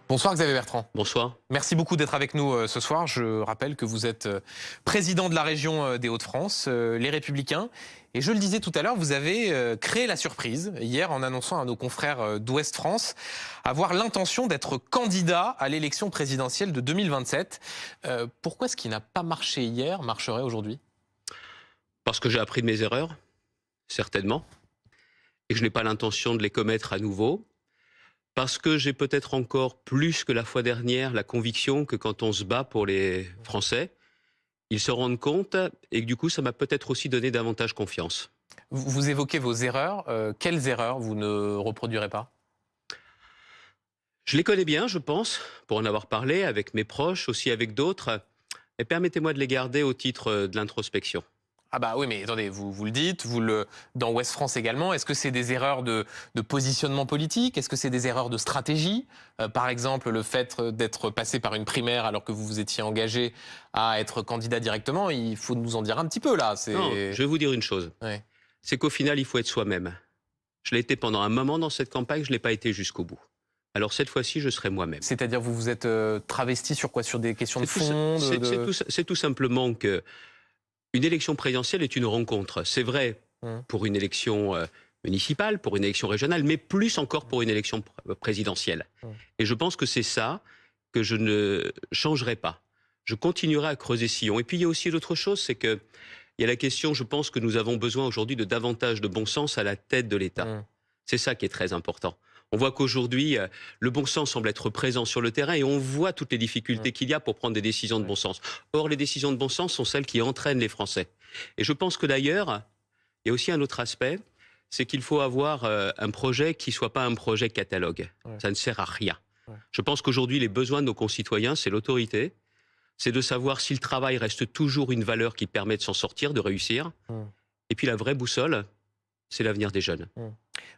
Bonsoir Xavier Bertrand. Bonsoir. Merci beaucoup d'être avec nous ce soir. Je rappelle que vous êtes président de la région des Hauts-de-France, les Républicains. Et je le disais tout à l'heure, vous avez créé la surprise hier en annonçant à nos confrères d'Ouest France avoir l'intention d'être candidat à l'élection présidentielle de 2027. Pourquoi ce qui n'a pas marché hier marcherait aujourd'hui? Parce que j'ai appris de mes erreurs, certainement, et que je n'ai pas l'intention de les commettre à nouveau. Parce que j'ai peut-être encore plus que la fois dernière la conviction que quand on se bat pour les Français, ils se rendent compte et que du coup, ça m'a peut-être aussi donné davantage confiance. Vous évoquez vos erreurs. Quelles erreurs vous ne reproduirez pas? Je les connais bien, je pense, pour en avoir parlé avec mes proches, aussi avec d'autres. Et permettez-moi de les garder au titre de l'introspection. Ah bah oui, mais attendez, vous le dites, dans Ouest France également, est-ce que c'est des erreurs de positionnement politique? Est-ce que c'est des erreurs de stratégie? Par exemple, le fait d'être passé par une primaire alors que vous vous étiez engagé à être candidat directement, il faut nous en dire un petit peu là. Non, je vais vous dire une chose. Ouais. C'est qu'au final, il faut être soi-même. Je l'ai été pendant un moment dans cette campagne, je ne l'ai pas été jusqu'au bout. Alors cette fois-ci, je serai moi-même. C'est-à-dire, vous vous êtes travesti sur quoi? Sur des questions de fond? C'est tout simplement que une élection présidentielle est une rencontre. C'est vrai pour une élection municipale, pour une élection régionale, mais plus encore pour une élection présidentielle. Et je pense que c'est ça que je ne changerai pas. Je continuerai à creuser sillon. Et puis il y a aussi l'autre chose, c'est que il y a la question, je pense que nous avons besoin aujourd'hui de davantage de bon sens à la tête de l'État. C'est ça qui est très important. On voit qu'aujourd'hui, le bon sens semble être présent sur le terrain et on voit toutes les difficultés qu'il y a pour prendre des décisions de bon sens. Or, les décisions de bon sens sont celles qui entraînent les Français. Et je pense que d'ailleurs, il y a aussi un autre aspect, c'est qu'il faut avoir un projet qui ne soit pas un projet catalogue. Ça ne sert à rien. Je pense qu'aujourd'hui, les besoins de nos concitoyens, c'est l'autorité, c'est de savoir si le travail reste toujours une valeur qui permet de s'en sortir, de réussir. Et puis la vraie boussole, c'est l'avenir des jeunes.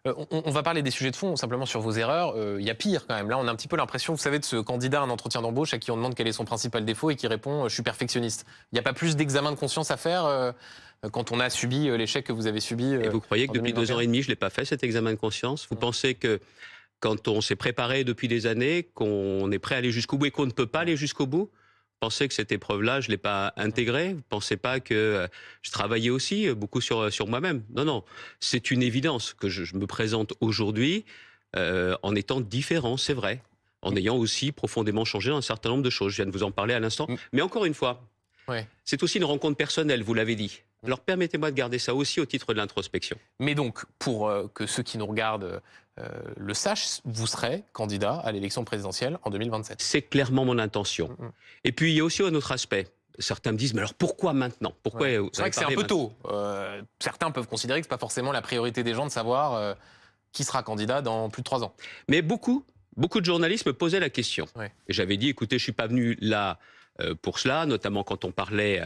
On va parler des sujets de fond, simplement sur vos erreurs. Il y a pire quand même. Là, on a un petit peu l'impression, vous savez, de ce candidat à un entretien d'embauche à qui on demande quel est son principal défaut et qui répond « je suis perfectionniste ». Il n'y a pas plus d'examen de conscience à faire quand on a subi l'échec que vous avez subi Et vous croyez que depuis 2 ans et demi, je ne l'ai pas fait, cet examen de conscience? Vous pensez que quand on s'est préparé depuis des années, qu'on est prêt à aller jusqu'au bout et qu'on ne peut pas aller jusqu'au bout? Vous pensez que cette épreuve-là, je ne l'ai pas intégrée? Vous ne pensez pas que je travaillais aussi beaucoup sur moi-même? Non, non, c'est une évidence que je me présente aujourd'hui en étant différent, c'est vrai, en ayant aussi profondément changé un certain nombre de choses. Je viens de vous en parler à l'instant. Mais encore une fois, c'est aussi une rencontre personnelle, vous l'avez dit. Alors permettez-moi de garder ça aussi au titre de l'introspection. Mais donc, pour que ceux qui nous regardent le sachent, vous serez candidat à l'élection présidentielle en 2027. C'est clairement mon intention. Et puis il y a aussi un autre aspect. Certains me disent, mais alors pourquoi maintenant? Pourquoi C'est vrai que c'est un peu tôt. Certains peuvent considérer que ce n'est pas forcément la priorité des gens de savoir qui sera candidat dans plus de 3 ans. Mais beaucoup de journalistes me posaient la question. Et j'avais dit, écoutez, je ne suis pas venu là pour cela, notamment quand on parlait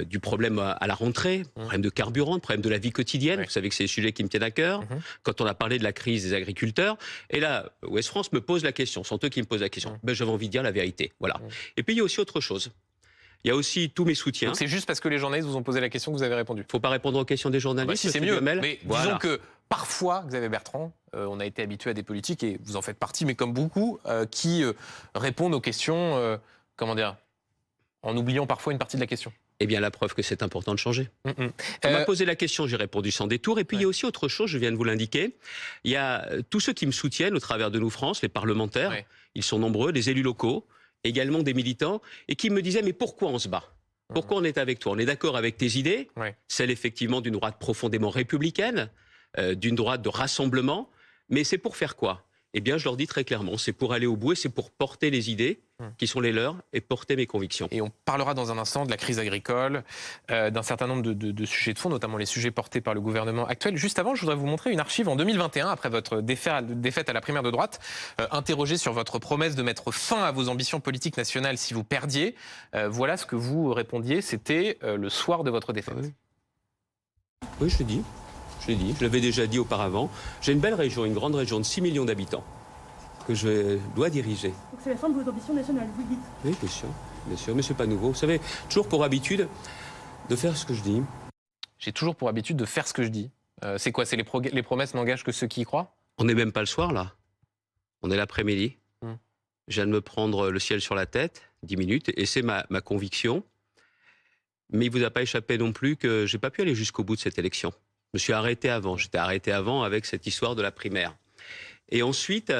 du problème à la rentrée, problème de carburant, problème de la vie quotidienne. Vous savez que c'est des sujets qui me tiennent à cœur. Quand on a parlé de la crise des agriculteurs. Et là, Ouest France me pose la question. Ce sont eux qui me posent la question. Ben, j'avais envie de dire la vérité. Voilà. Et puis, il y a aussi autre chose. Il y a aussi tous mes soutiens. C'est juste parce que les journalistes vous ont posé la question que vous avez répondu. Il ne faut pas répondre aux questions des journalistes. Si, c'est mieux. Duhamel. Mais disons que parfois, Xavier Bertrand, on a été habitué à des politiques, et vous en faites partie, mais comme beaucoup, qui répondent aux questions, comment dire, en oubliant parfois une partie de la question. Eh bien, la preuve que c'est important de changer. On m'a posé la question, j'ai répondu sans détour. Et puis, il y a aussi autre chose, je viens de vous l'indiquer. Il y a tous ceux qui me soutiennent au travers de Nous France, les parlementaires, ils sont nombreux, les élus locaux, également des militants, et qui me disaient, mais pourquoi on se bat? Pourquoi on est avec toi? On est d'accord avec tes idées, celle effectivement d'une droite profondément républicaine, d'une droite de rassemblement, mais c'est pour faire quoi? Eh bien, je leur dis très clairement, c'est pour aller au bout et c'est pour porter les idées qui sont les leurs et porter mes convictions. Et on parlera dans un instant de la crise agricole, d'un certain nombre de sujets de fond, notamment les sujets portés par le gouvernement actuel. Juste avant, je voudrais vous montrer une archive en 2021, après votre défaite à la primaire de droite, interrogé sur votre promesse de mettre fin à vos ambitions politiques nationales si vous perdiez. Voilà ce que vous répondiez, c'était le soir de votre défaite. Oui, je l'ai dit. Je l'avais déjà dit auparavant. J'ai une belle région, une grande région de 6 millions d'habitants que je dois diriger. Donc c'est la fin de vos ambitions nationales, vous le dites? Oui, bien sûr, mais c'est pas nouveau. Vous savez, toujours pour habitude de faire ce que je dis. J'ai toujours pour habitude de faire ce que je dis. C'est quoi? C'est les promesses n'engagent que ceux qui y croient? On n'est même pas le soir, là. On est l'après-midi. Je viens de me prendre le ciel sur la tête, 10 minutes, et c'est ma conviction. Mais il ne vous a pas échappé non plus que je n'ai pas pu aller jusqu'au bout de cette élection. Je me suis arrêté avant. J'étais arrêté avant avec cette histoire de la primaire. Et ensuite,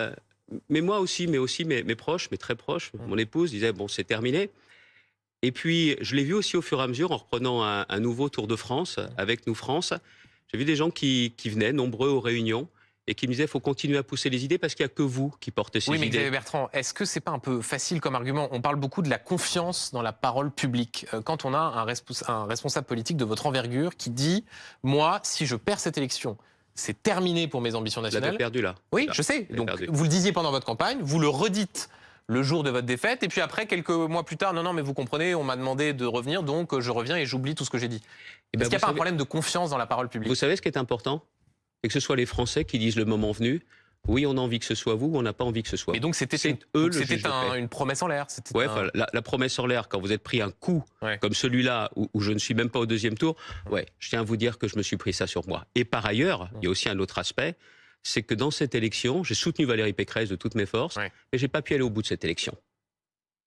mais moi aussi, mes proches, mes très proches, mon épouse disait, bon, c'est terminé. Et puis, je l'ai vu aussi au fur et à mesure, en reprenant un nouveau Tour de France, avec Nous France. J'ai vu des gens qui venaient, nombreux aux réunions, et qui me disaient, il faut continuer à pousser les idées parce qu'il n'y a que vous qui portez ces idées. Oui, mais Xavier Bertrand, est-ce que c'est pas un peu facile comme argument? On parle beaucoup de la confiance dans la parole publique. Quand on a un responsable politique de votre envergure qui dit, moi, si je perds cette élection, c'est terminé pour mes ambitions nationales. Vous l'avez perdu là. Oui, je sais. Donc, vous le disiez pendant votre campagne, vous le redites le jour de votre défaite, et puis après, quelques mois plus tard, non, mais vous comprenez, on m'a demandé de revenir, donc je reviens et j'oublie tout ce que j'ai dit. Est-ce qu'il n'y a pas un problème de confiance dans la parole publique? Vous savez ce qui est important? C'est que ce soit les Français qui disent le moment venu, oui, on a envie que ce soit vous, ou on n'a pas envie que ce soit vous. Et donc c'était une promesse en l'air. Ouais, la promesse en l'air, quand vous êtes pris un coup comme celui-là, où je ne suis même pas au deuxième tour, je tiens à vous dire que je me suis pris ça sur moi. Et par ailleurs, il y a aussi un autre aspect, c'est que dans cette élection, j'ai soutenu Valérie Pécresse de toutes mes forces, mais je n'ai pas pu aller au bout de cette élection.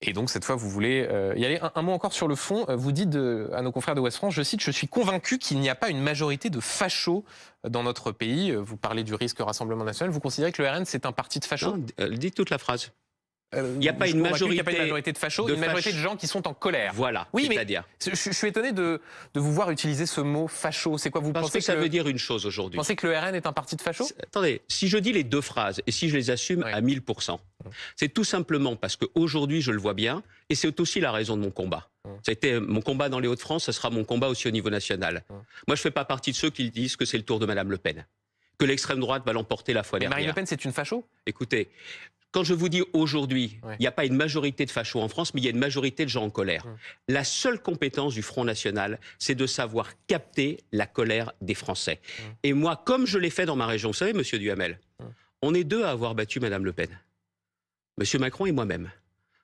Et donc, cette fois, vous voulez y aller. Un mot encore sur le fond. Vous dites à nos confrères de Ouest France, je cite, « Je suis convaincu qu'il n'y a pas une majorité de fachos dans notre pays ». Vous parlez du risque Rassemblement national. Vous considérez que le RN, c'est un parti de fachos? Dites toute la phrase. Il n'y a pas une majorité de fachos, une majorité de gens qui sont en colère. Voilà, oui, c'est-à-dire. Je suis étonné de vous voir utiliser ce mot facho. C'est quoi, vous pensez que ça veut dire une chose aujourd'hui. Vous pensez que le RN est un parti de fachos? Attendez, si je dis les deux phrases et si je les assume à 1000%, c'est tout simplement parce qu'aujourd'hui, je le vois bien, et c'est aussi la raison de mon combat. Ça a été mon combat dans les Hauts-de-France, ça sera mon combat aussi au niveau national. Moi, je ne fais pas partie de ceux qui disent que c'est le tour de Madame Le Pen, que l'extrême droite va l'emporter la fois dernière. Marine Le Pen, c'est une facho? Écoutez, quand je vous dis aujourd'hui, il n'y a pas une majorité de fachos en France, mais il y a une majorité de gens en colère. La seule compétence du Front National, c'est de savoir capter la colère des Français. Et moi, comme je l'ai fait dans ma région, vous savez, monsieur Duhamel, on est deux à avoir battu Madame Le Pen. Monsieur Macron et moi-même.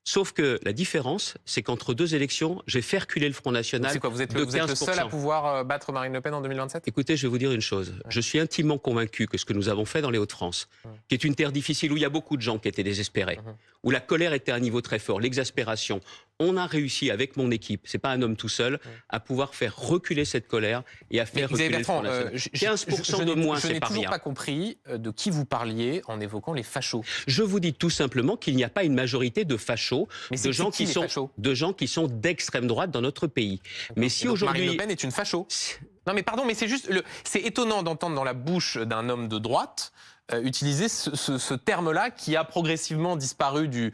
Sauf que la différence, c'est qu'entre deux élections, j'ai fait reculer le Front National. C'est quoi, vous êtes le seul à pouvoir battre Marine Le Pen en 2027? Écoutez, je vais vous dire une chose. Je suis intimement convaincu que ce que nous avons fait dans les Hauts-de-France, qui est une terre difficile, où il y a beaucoup de gens qui étaient désespérés, où la colère était à un niveau très fort, l'exaspération, on a réussi avec mon équipe, c'est pas un homme tout seul, à pouvoir faire reculer cette colère et à faire reculer le Front National. 15% de moins, c'est pas rien. Je n'ai toujours pas compris de qui vous parliez en évoquant les fachos. Je vous dis tout simplement qu'il n'y a pas une majorité de fachos, de gens qui sont d'extrême droite dans notre pays. Mais si aujourd'hui Marine Le Pen est une facho. Non mais pardon, mais c'est étonnant d'entendre dans la bouche d'un homme de droite utiliser ce terme-là qui a progressivement disparu du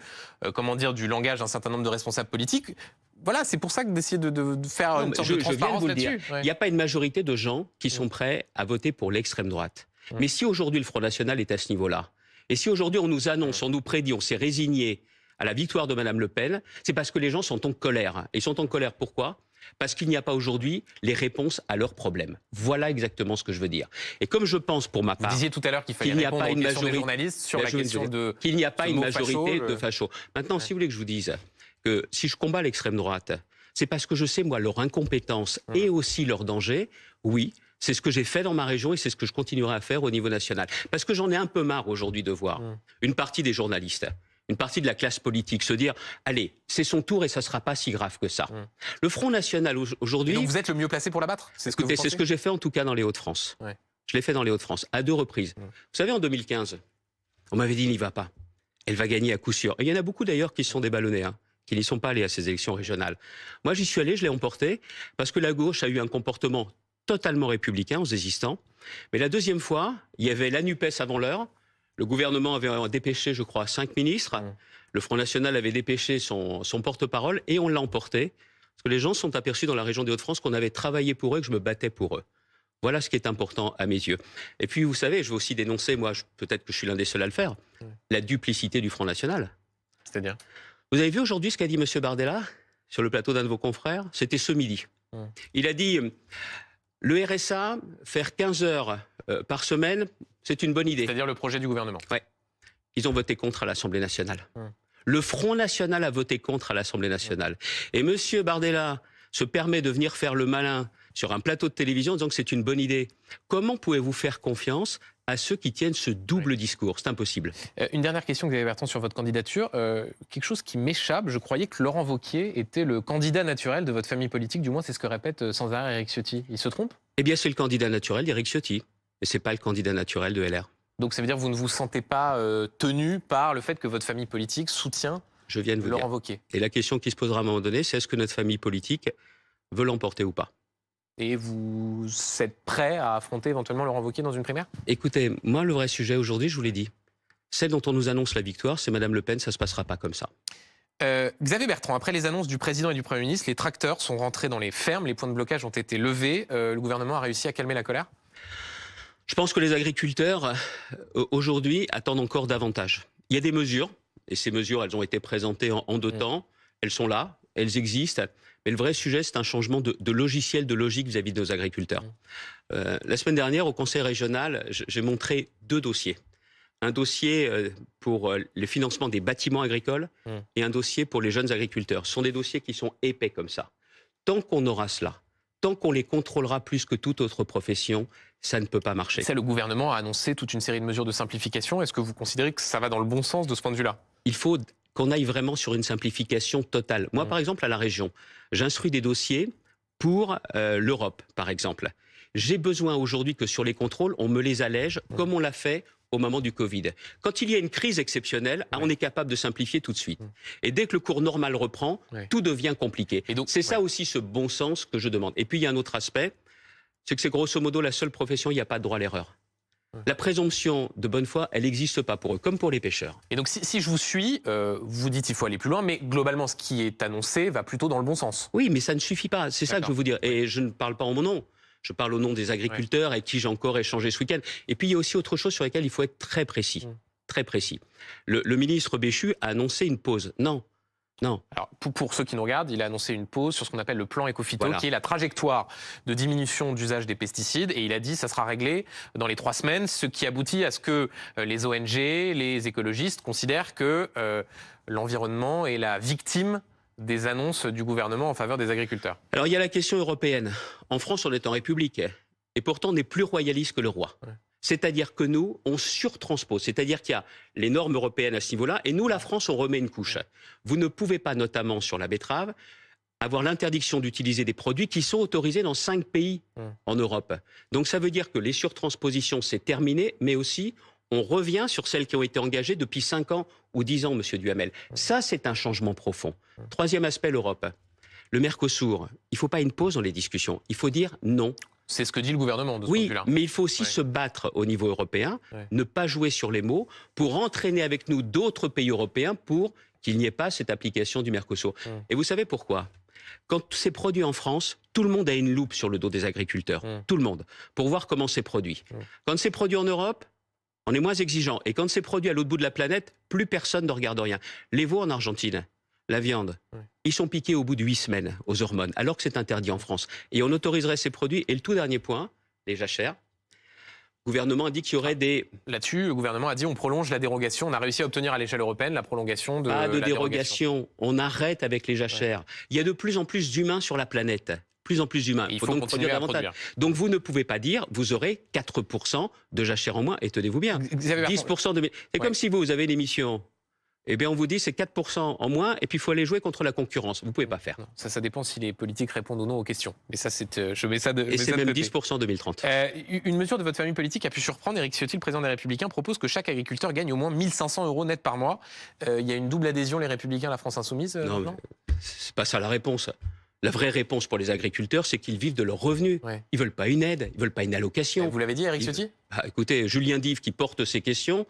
langage d'un certain nombre de responsables politiques. Voilà, c'est pour ça que d'essayer de faire une sorte de transparence là-dessus. Il n'y a pas une majorité de gens qui sont prêts à voter pour l'extrême droite. Mais si aujourd'hui le Front National est à ce niveau-là, et si aujourd'hui on nous annonce, on nous prédit, on s'est résigné à la victoire de Madame Le Pen, c'est parce que les gens sont en colère. Et ils sont en colère pourquoi ? Parce qu'il n'y a pas aujourd'hui les réponses à leurs problèmes. Voilà exactement ce que je veux dire. Et comme je pense pour ma part... Vous disiez tout à l'heure qu'il fallait répondre aux questions des journalistes sur la question de... Qu'il n'y a pas une majorité de fachos. Maintenant, si vous voulez que je vous dise que si je combats l'extrême droite, c'est parce que je sais, moi, leur incompétence et aussi leur danger, oui. C'est ce que j'ai fait dans ma région et c'est ce que je continuerai à faire au niveau national. Parce que j'en ai un peu marre aujourd'hui de voir une partie des journalistes, une partie de la classe politique se dire « Allez, c'est son tour et ça ne sera pas si grave que ça ». Le Front National aujourd'hui... Donc vous êtes le mieux placé pour la battre? C'est ce que j'ai fait en tout cas dans les Hauts-de-France. Je l'ai fait dans les Hauts-de-France, à 2 reprises. Vous savez, en 2015, on m'avait dit « N'y va pas, elle va gagner à coup sûr ». Et il y en a beaucoup d'ailleurs qui se sont déballonnés, qui n'y sont pas allés à ces élections régionales. Moi, j'y suis allé, je l'ai emporté, parce que la gauche a eu un comportement totalement républicain en se désistant. Mais la deuxième fois, il y avait la NUPES avant l'heure. Le gouvernement avait dépêché, je crois, 5 ministres. Le Front National avait dépêché son porte-parole et on l'a emporté. Parce que les gens se sont aperçus dans la région des Hauts-de-France qu'on avait travaillé pour eux et que je me battais pour eux. Voilà ce qui est important à mes yeux. Et puis, vous savez, je veux aussi dénoncer, moi, peut-être que je suis l'un des seuls à le faire, la duplicité du Front National. C'est-à-dire ? Vous avez vu aujourd'hui ce qu'a dit M. Bardella sur le plateau d'un de vos confrères? C'était ce midi. Il a dit... Le RSA, faire 15 heures par semaine, c'est une bonne idée. C'est-à-dire le projet du gouvernement. Oui. Ils ont voté contre à l'Assemblée nationale. Le Front National a voté contre à l'Assemblée nationale. Et M. Bardella se permet de venir faire le malin sur un plateau de télévision en disant que c'est une bonne idée. Comment pouvez-vous faire confiance à ceux qui tiennent ce double discours. C'est impossible. Une dernière question, Xavier Bertrand, sur votre candidature. Quelque chose qui m'échappe, je croyais que Laurent Wauquiez était le candidat naturel de votre famille politique, du moins c'est ce que répète sans arrêt Éric Ciotti. Il se trompe? Eh bien, c'est le candidat naturel d'Éric Ciotti, et c'est pas le candidat naturel de LR. Donc ça veut dire que vous ne vous sentez pas tenu par le fait que votre famille politique soutient Je viens de vous Laurent dire. Wauquiez. Et la question qui se posera à un moment donné, c'est est-ce que notre famille politique veut l'emporter ou pas? Et vous êtes prêt à affronter éventuellement Laurent Wauquiez dans une primaire? Écoutez, moi, le vrai sujet aujourd'hui, je vous l'ai dit, celle dont on nous annonce la victoire, c'est Madame Le Pen, ça se passera pas comme ça. Xavier Bertrand, après les annonces du président et du Premier ministre, les tracteurs sont rentrés dans les fermes, les points de blocage ont été levés. Le gouvernement a réussi à calmer la colère? Je pense que les agriculteurs, aujourd'hui, attendent encore davantage. Il y a des mesures, et ces mesures, elles ont été présentées en deux temps. Elles sont là, elles existent. Mais le vrai sujet, c'est un changement de logiciel, de logique vis-à-vis de nos agriculteurs. La semaine dernière, au Conseil régional, j'ai montré 2 dossiers. Un dossier pour le financement des bâtiments agricoles et un dossier pour les jeunes agriculteurs. Ce sont des dossiers qui sont épais comme ça. Tant qu'on aura cela, tant qu'on les contrôlera plus que toute autre profession, ça ne peut pas marcher. Le gouvernement a annoncé toute une série de mesures de simplification. Est-ce que vous considérez que ça va dans le bon sens de ce point de vue-là? Il faut qu'on aille vraiment sur une simplification totale. Moi, par exemple, à la région, j'instruis des dossiers pour l'Europe, par exemple. J'ai besoin aujourd'hui que sur les contrôles, on me les allège, comme on l'a fait au moment du Covid. Quand il y a une crise exceptionnelle, on est capable de simplifier tout de suite. Et dès que le cours normal reprend, tout devient compliqué. C'est ça aussi ce bon sens que je demande. Et puis il y a un autre aspect, c'est que c'est grosso modo la seule profession où il n'y a pas de droit à l'erreur. La présomption de bonne foi, elle n'existe pas pour eux, comme pour les pêcheurs. Et donc, si je vous suis, vous dites qu'il faut aller plus loin, mais globalement, ce qui est annoncé va plutôt dans le bon sens. Oui, mais ça ne suffit pas. C'est ça que je veux vous dire. Et je ne parle pas en mon nom. Je parle au nom des agriculteurs avec qui j'ai encore échangé ce week-end. Et puis, il y a aussi autre chose sur laquelle il faut être très précis. Très précis. Le ministre Béchu a annoncé une pause. Non. Non. Alors, pour ceux qui nous regardent, il a annoncé une pause sur ce qu'on appelle le plan Écophyto, qui est la trajectoire de diminution d'usage des pesticides. Et il a dit que ça sera réglé dans les 3 semaines, ce qui aboutit à ce que les ONG, les écologistes considèrent que l'environnement est la victime des annonces du gouvernement en faveur des agriculteurs. Alors, il y a la question européenne. En France, on est en République. Et pourtant, on est plus royaliste que le roi. C'est-à-dire que nous, on surtranspose. C'est-à-dire qu'il y a les normes européennes à ce niveau-là. Et nous, la France, on remet une couche. Vous ne pouvez pas, notamment sur la betterave, avoir l'interdiction d'utiliser des produits qui sont autorisés dans 5 pays en Europe. Donc ça veut dire que les surtranspositions, c'est terminé, mais aussi on revient sur celles qui ont été engagées depuis 5 ans ou 10 ans, Monsieur Duhamel. Ça, c'est un changement profond. 3e aspect, l'Europe. Le Mercosur, il ne faut pas une pause dans les discussions. Il faut dire non. C'est ce que dit le gouvernement de ce point de vue-là. Oui, mais il faut aussi se battre au niveau européen, ne pas jouer sur les mots, pour entraîner avec nous d'autres pays européens pour qu'il n'y ait pas cette application du Mercosur. Et vous savez pourquoi? Quand c'est produit en France, tout le monde a une loupe sur le dos des agriculteurs. Tout le monde. Pour voir comment c'est produit. Quand c'est produit en Europe, on est moins exigeant. Et quand c'est produit à l'autre bout de la planète, plus personne ne regarde rien. Les veaux en Argentine, la viande, ils sont piqués au bout de 8 semaines aux hormones, alors que c'est interdit en France. Et on autoriserait ces produits. Et le tout dernier point, les jachères. Le gouvernement a dit qu'il y aurait des... Là-dessus, le gouvernement a dit on prolonge la dérogation. On a réussi à obtenir à l'échelle européenne la prolongation de Pas de la dérogation. On arrête avec les jachères. Il y a de plus en plus d'humains sur la planète. Plus en plus d'humains. Il faut donc produire davantage. Donc vous ne pouvez pas dire vous aurez 4% de jachères en moins. Et tenez-vous bien, 10% de... C'est comme si vous avez l'émission... Eh bien, on vous dit c'est 4% en moins et puis il faut aller jouer contre la concurrence. Vous ne pouvez pas faire. Non, ça dépend si les politiques répondent ou non aux questions. Mais ça, je mets ça de Et c'est même 10% en 2030. Une mesure de votre famille politique a pu surprendre. Éric Ciotti, le président des Républicains, propose que chaque agriculteur gagne au moins 1 500 € net par mois. Il y a une double adhésion, les Républicains, la France Insoumise non, c'est pas ça la réponse. La vraie réponse pour les agriculteurs, c'est qu'ils vivent de leurs revenus. Ils ne veulent pas une aide, ils ne veulent pas une allocation. Vous l'avez dit, Éric Ciotti ? Écoutez, Julien Dive qui porte ces questions,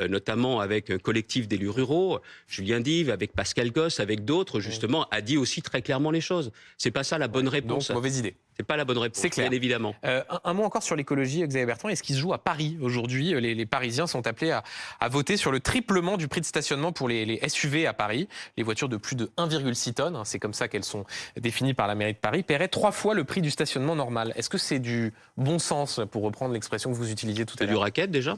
notamment avec un collectif d'élus ruraux, Julien Dive, avec Pascal Gosse, avec d'autres, justement, a dit aussi très clairement les choses. C'est pas ça la bonne réponse. Donc, mauvaise idée. C'est pas la bonne réponse, c'est clair. bien évidemment. Un mot encore sur l'écologie, Xavier Bertrand. Est-ce qu'il se joue à Paris aujourd'hui? Les Parisiens sont appelés à voter sur le triplement du prix de stationnement pour les SUV à Paris. Les voitures de plus de 1,6 tonnes, c'est comme ça qu'elles sont définies par la mairie de Paris, paieraient 3 fois le prix du stationnement normal. Est-ce que c'est du bon sens, pour reprendre l'expression que vous utilisiez tout à l'heure? C'est du racket déjà.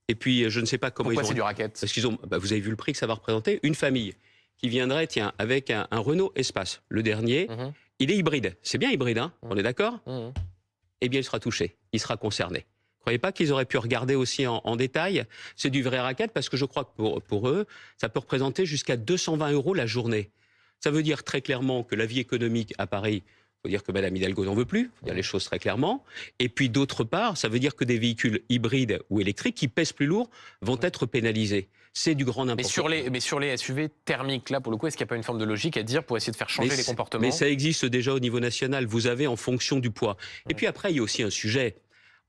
Et puis je ne sais pas comment Pourquoi ils ont... c'est du racket? Parce qu'ils ont... vous avez vu le prix que ça va représenter. Une famille qui viendrait, tiens, avec un Renault Espace, le dernier... Il est hybride. C'est bien hybride, hein, on est d'accord? Eh bien, il sera touché, il sera concerné. croyez pas qu'ils auraient pu regarder aussi en détail? C'est du vrai racket parce que je crois que pour eux, ça peut représenter jusqu'à 220 € la journée. Ça veut dire très clairement que la vie économique à Paris, il faut dire que Mme Hidalgo n'en veut plus, il faut dire les choses très clairement. Et puis d'autre part, ça veut dire que des véhicules hybrides ou électriques qui pèsent plus lourd vont être pénalisés. C'est du grand n'importe quoi. Mais sur les SUV thermiques, là, pour le coup, est-ce qu'il n'y a pas une forme de logique à dire pour essayer de faire changer les comportements? Mais ça existe déjà au niveau national. Vous avez en fonction du poids. Et puis après, il y a aussi un sujet.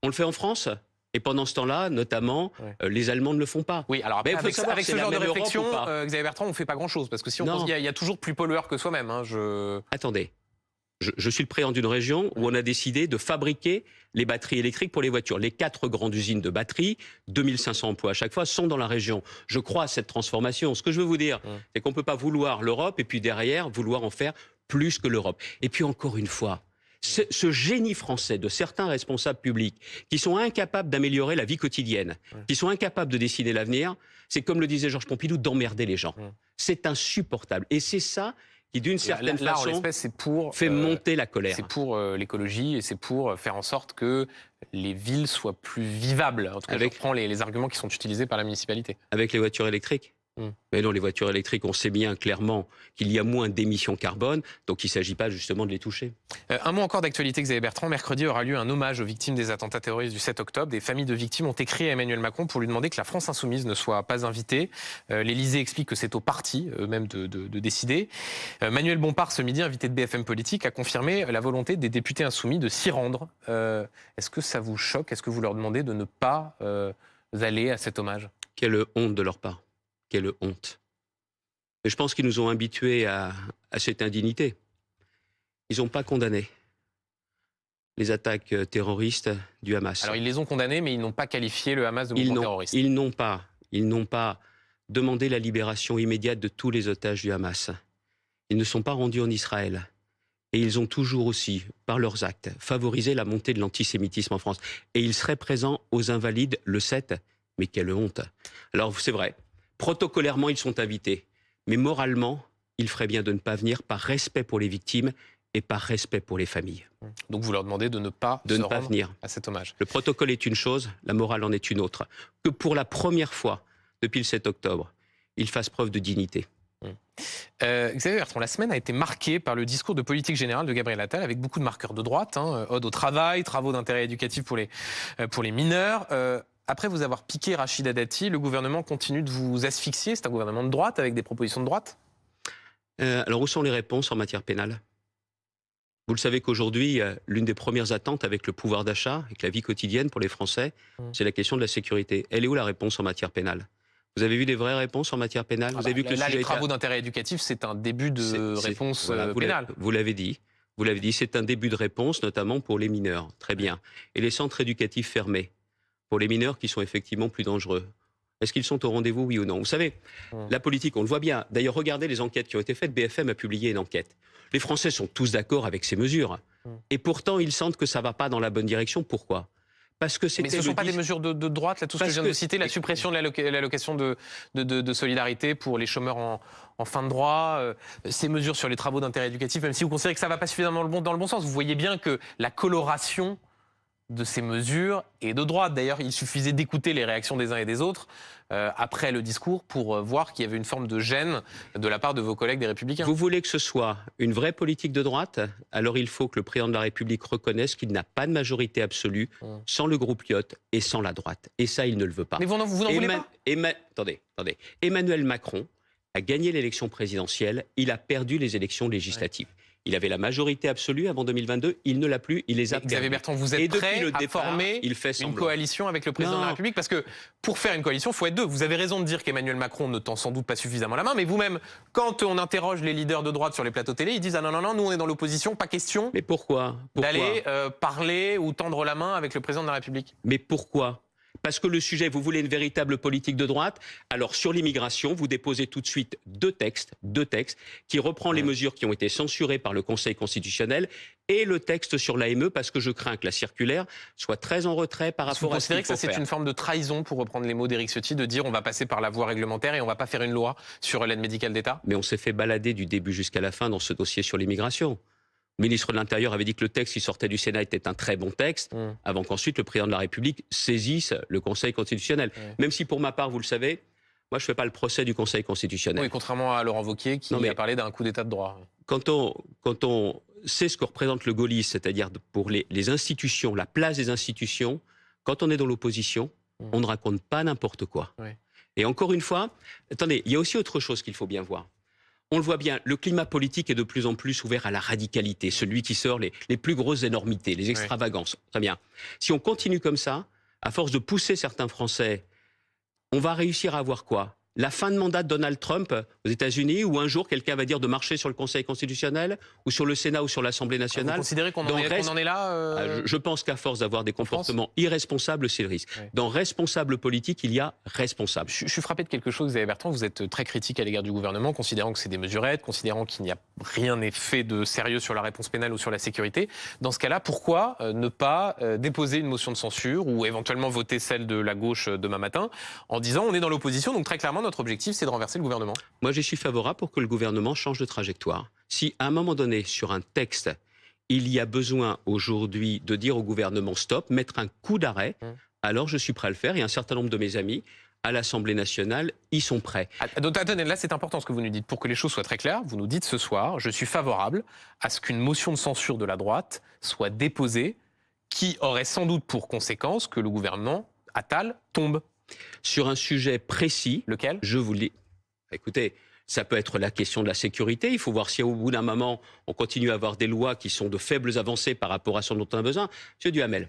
On le fait en France. Et pendant ce temps-là, notamment, les Allemands ne le font pas. Oui, alors après, avec ce genre de réflexion, Xavier Bertrand, on ne fait pas grand-chose. Parce que si on pense qu'il y a toujours plus pollueur que soi-même. Hein, Attendez. Je suis le président d'une région où on a décidé de fabriquer les batteries électriques pour les voitures. Les 4 grandes usines de batteries, 2500 emplois à chaque fois, sont dans la région. Je crois à cette transformation. Ce que je veux vous dire, c'est qu'on ne peut pas vouloir l'Europe et puis derrière, vouloir en faire plus que l'Europe. Et puis encore une fois, ce génie français de certains responsables publics qui sont incapables d'améliorer la vie quotidienne, qui sont incapables de dessiner l'avenir, c'est comme le disait Georges Pompidou, d'emmerder les gens. C'est insupportable. Et c'est ça qui, d'une certaine façon, fait monter la colère. C'est pour l'écologie et c'est pour faire en sorte que les villes soient plus vivables. En tout cas, je reprends les arguments qui sont utilisés par la municipalité. Avec les voitures électriques. Mais non, les voitures électriques, on sait bien clairement qu'il y a moins d'émissions carbone, donc il ne s'agit pas justement de les toucher. Un mot encore d'actualité, Xavier Bertrand. Mercredi aura lieu un hommage aux victimes des attentats terroristes du 7 octobre. Des familles de victimes ont écrit à Emmanuel Macron pour lui demander que la France insoumise ne soit pas invitée. L'Élysée explique que c'est aux partis eux-mêmes de décider. Manuel Bompard, ce midi, invité de BFM Politique, a confirmé la volonté des députés insoumis de s'y rendre. Est-ce que ça vous choque? Est-ce que vous leur demandez de ne pas aller à cet hommage? Quelle honte de leur part. Quelle honte. Mais je pense qu'ils nous ont habitués à cette indignité. Ils n'ont pas condamné les attaques terroristes du Hamas. Alors ils les ont condamnés, mais ils n'ont pas qualifié le Hamas de mouvement terroriste. Ils n'ont pas demandé la libération immédiate de tous les otages du Hamas. Ils ne sont pas rendus en Israël. Et ils ont toujours aussi, par leurs actes, favorisé la montée de l'antisémitisme en France. Et ils seraient présents aux Invalides le 7. Mais quelle honte. Alors c'est vrai. Protocolairement, ils sont invités. Mais moralement, il ferait bien de ne pas venir par respect pour les victimes et par respect pour les familles. Donc vous leur demandez de ne pas venir à cet hommage. Le protocole est une chose, la morale en est une autre. Que pour la première fois depuis le 7 octobre, ils fassent preuve de dignité. Xavier Bertrand, la semaine a été marquée par le discours de politique générale de Gabriel Attal avec beaucoup de marqueurs de droite, ode au travail, travaux d'intérêt éducatif pour les mineurs. Après vous avoir piqué Rachida Dati, le gouvernement continue de vous asphyxier. C'est un gouvernement de droite avec des propositions de droite? Alors où sont les réponses en matière pénale? Vous le savez qu'aujourd'hui, l'une des premières attentes avec le pouvoir d'achat, avec la vie quotidienne pour les Français, c'est la question de la sécurité. Elle est où la réponse en matière pénale? Vous avez vu des vraies réponses en matière pénale? Vous avez vu que les travaux d'intérêt éducatif, c'est un début de réponse pénale. Vous l'avez dit. Vous l'avez dit, c'est un début de réponse, notamment pour les mineurs. Très bien. Et les centres éducatifs fermés pour les mineurs qui sont effectivement plus dangereux. Est-ce qu'ils sont au rendez-vous, oui ou non? Vous savez, la politique, on le voit bien. D'ailleurs, regardez les enquêtes qui ont été faites. BFM a publié une enquête. Les Français sont tous d'accord avec ces mesures. Et pourtant, ils sentent que ça ne va pas dans la bonne direction. Pourquoi? Parce que mais ce ne sont pas des mesures de droite, là, tout ce que je viens de citer, la suppression de l'allocation de solidarité pour les chômeurs en fin de droit, ces mesures sur les travaux d'intérêt éducatif, même si vous considérez que ça ne va pas suffisamment dans le bon sens, vous voyez bien que la coloration de ces mesures est de droite. D'ailleurs, il suffisait d'écouter les réactions des uns et des autres après le discours pour voir qu'il y avait une forme de gêne de la part de vos collègues des Républicains. Vous voulez que ce soit une vraie politique de droite? Alors il faut que le président de la République reconnaisse qu'il n'a pas de majorité absolue sans le groupe Lyot et sans la droite. Et ça, il ne le veut pas. Mais vous n'en voulez pas? Attendez. Emmanuel Macron a gagné l'élection présidentielle, il a perdu les élections législatives. Il avait la majorité absolue avant 2022, il ne l'a plus, il les a perdus. Xavier Bertrand, vous êtes prêt à former une coalition avec le président de la République? Parce que pour faire une coalition, il faut être deux. Vous avez raison de dire qu'Emmanuel Macron ne tend sans doute pas suffisamment la main, mais vous-même, quand on interroge les leaders de droite sur les plateaux télé, ils disent « Ah non, nous on est dans l'opposition, pas question mais pourquoi d'aller parler ou tendre la main avec le président de la République ». Mais pourquoi? Parce que le sujet, vous voulez une véritable politique de droite? Alors sur l'immigration, vous déposez tout de suite deux textes qui reprend les mesures qui ont été censurées par le Conseil constitutionnel et le texte sur l'AME, parce que je crains que la circulaire soit très en retrait par rapport à ce qu'il faut faire. Vous considérez que ça c'est une forme de trahison, pour reprendre les mots d'Éric Ciotti, de dire on va passer par la voie réglementaire et on va pas faire une loi sur l'aide médicale d'État? Mais on s'est fait balader du début jusqu'à la fin dans ce dossier sur l'immigration. Le ministre de l'Intérieur avait dit que le texte qui sortait du Sénat était un très bon texte, avant qu'ensuite le président de la République saisisse le Conseil constitutionnel. Même si pour ma part, vous le savez, moi je ne fais pas le procès du Conseil constitutionnel. Oui, contrairement à Laurent Wauquiez qui a parlé d'un coup d'état de droit. Quand on sait ce que représente le gaullisme, c'est-à-dire pour les institutions, la place des institutions, quand on est dans l'opposition, on ne raconte pas n'importe quoi. Oui. Et encore une fois, attendez, il y a aussi autre chose qu'il faut bien voir. On le voit bien, le climat politique est de plus en plus ouvert à la radicalité, celui qui sort les plus grosses énormités, les extravagances. Très bien. Si on continue comme ça, à force de pousser certains Français, on va réussir à avoir quoi ? La fin de mandat de Donald Trump aux États-Unis, où un jour quelqu'un va dire de marcher sur le Conseil constitutionnel, ou sur le Sénat, ou sur l'Assemblée nationale. Vous considérez qu'on en est là Je pense qu'à force d'avoir des comportements irresponsables, c'est le risque. Oui. Dans responsable politique, il y a responsable. Je suis frappé de quelque chose, Xavier Bertrand. Vous êtes très critique à l'égard du gouvernement, considérant que c'est des mesurettes, considérant qu'il n'y a rien n'est fait de sérieux sur la réponse pénale ou sur la sécurité. Dans ce cas-là, pourquoi ne pas déposer une motion de censure ou éventuellement voter celle de la gauche demain matin en disant on est dans l'opposition, donc très clairement notre objectif, c'est de renverser le gouvernement. Moi, je suis favorable pour que le gouvernement change de trajectoire. Si, à un moment donné, sur un texte, il y a besoin aujourd'hui de dire au gouvernement stop, mettre un coup d'arrêt, alors je suis prêt à le faire. Et un certain nombre de mes amis, à l'Assemblée nationale, y sont prêts. Donc, attendez, là, c'est important ce que vous nous dites. Pour que les choses soient très claires, vous nous dites ce soir, je suis favorable à ce qu'une motion de censure de la droite soit déposée, qui aurait sans doute pour conséquence que le gouvernement Attal tombe. Sur un sujet précis, lequel ? Je vous le dis. Écoutez, ça peut être la question de la sécurité. Il faut voir si au bout d'un moment, on continue à avoir des lois qui sont de faibles avancées par rapport à ce dont on a besoin. Monsieur Duhamel,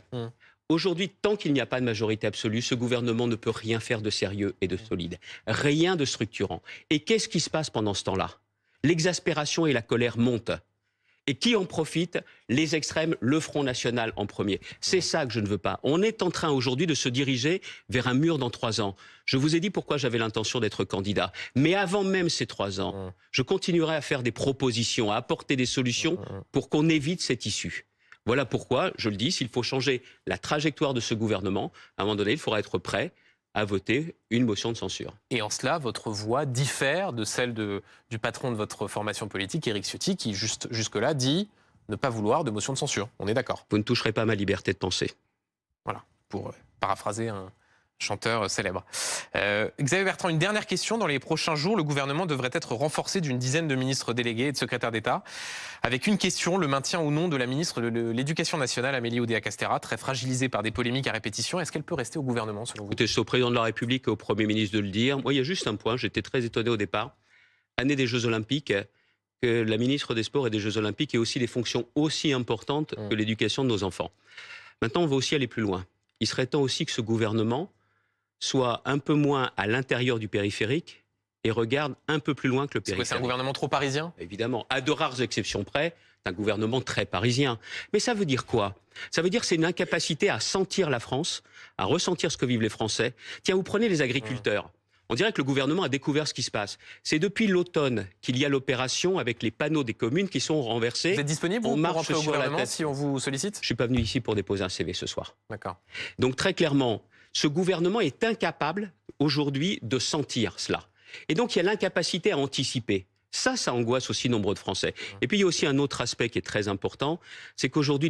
aujourd'hui, tant qu'il n'y a pas de majorité absolue, ce gouvernement ne peut rien faire de sérieux et de solide. Rien de structurant. Et qu'est-ce qui se passe pendant ce temps-là ? L'exaspération et la colère montent. Et qui en profite ? Les extrêmes, le Front National en premier. C'est ça que je ne veux pas. On est en train aujourd'hui de se diriger vers un mur dans 3 ans. Je vous ai dit pourquoi j'avais l'intention d'être candidat. Mais avant même ces 3 ans, je continuerai à faire des propositions, à apporter des solutions pour qu'on évite cette issue. Voilà pourquoi, je le dis, s'il faut changer la trajectoire de ce gouvernement, à un moment donné, il faudra être prêt à voter une motion de censure. Et en cela, votre voix diffère de celle du patron de votre formation politique, Éric Ciotti, qui jusque-là dit ne pas vouloir de motion de censure. On est d'accord ? Vous ne toucherez pas à ma liberté de penser. Voilà, pour paraphraser un chanteur célèbre. Xavier Bertrand, une dernière question. Dans les prochains jours, le gouvernement devrait être renforcé d'une dizaine de ministres délégués et de secrétaires d'État. Avec une question, le maintien ou non de la ministre de l'Éducation nationale, Amélie Oudéa-Castéra, très fragilisée par des polémiques à répétition. Est-ce qu'elle peut rester au gouvernement, selon vous ? Écoutez, c'est au président de la République et au Premier ministre de le dire. Moi, il y a juste un point. J'étais très étonné au départ. Année des Jeux Olympiques, que la ministre des Sports et des Jeux Olympiques ait aussi des fonctions aussi importantes que l'éducation de nos enfants. Maintenant, on va aussi aller plus loin. Il serait temps aussi que ce gouvernement soit un peu moins à l'intérieur du périphérique et regarde un peu plus loin que le périphérique. C'est un gouvernement trop parisien ? Évidemment, à de rares exceptions près, c'est un gouvernement très parisien. Mais ça veut dire quoi ? Ça veut dire que c'est une incapacité à sentir la France, à ressentir ce que vivent les Français. Tiens, vous prenez les agriculteurs. On dirait que le gouvernement a découvert ce qui se passe. C'est depuis l'automne qu'il y a l'opération avec les panneaux des communes qui sont renversés. Vous êtes disponible pour rentrer au gouvernement si on vous sollicite ? Je ne suis pas venu ici pour déposer un CV ce soir. D'accord. Donc très clairement, ce gouvernement est incapable aujourd'hui de sentir cela. Et donc il y a l'incapacité à anticiper. Ça angoisse aussi nombre de Français. Et puis il y a aussi un autre aspect qui est très important, c'est qu'aujourd'hui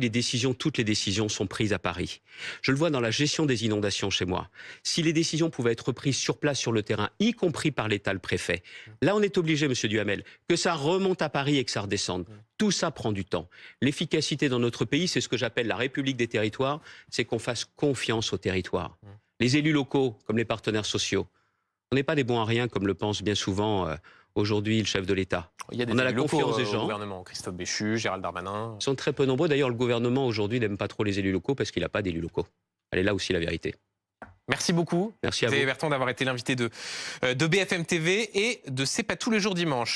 toutes les décisions sont prises à Paris. Je le vois dans la gestion des inondations chez moi. Si les décisions pouvaient être prises sur place, sur le terrain, y compris par l'État, le préfet, là on est obligé, monsieur Duhamel, que ça remonte à Paris et que ça redescende. Tout ça prend du temps. L'efficacité dans notre pays, c'est ce que j'appelle la République des territoires, c'est qu'on fasse confiance aux territoires. Les élus locaux, comme les partenaires sociaux, on n'est pas des bons à rien, comme le pense bien souvent aujourd'hui le chef de l'État. Il y a des élus locaux au gouvernement, Christophe Béchu, Gérald Darmanin. Ils sont très peu nombreux. D'ailleurs, le gouvernement aujourd'hui n'aime pas trop les élus locaux parce qu'il n'a pas d'élus locaux. Elle est là aussi la vérité. Merci beaucoup. Merci à vous. Xavier Bertrand d'avoir été l'invité de BFM TV et de C'est pas tous les jours dimanche.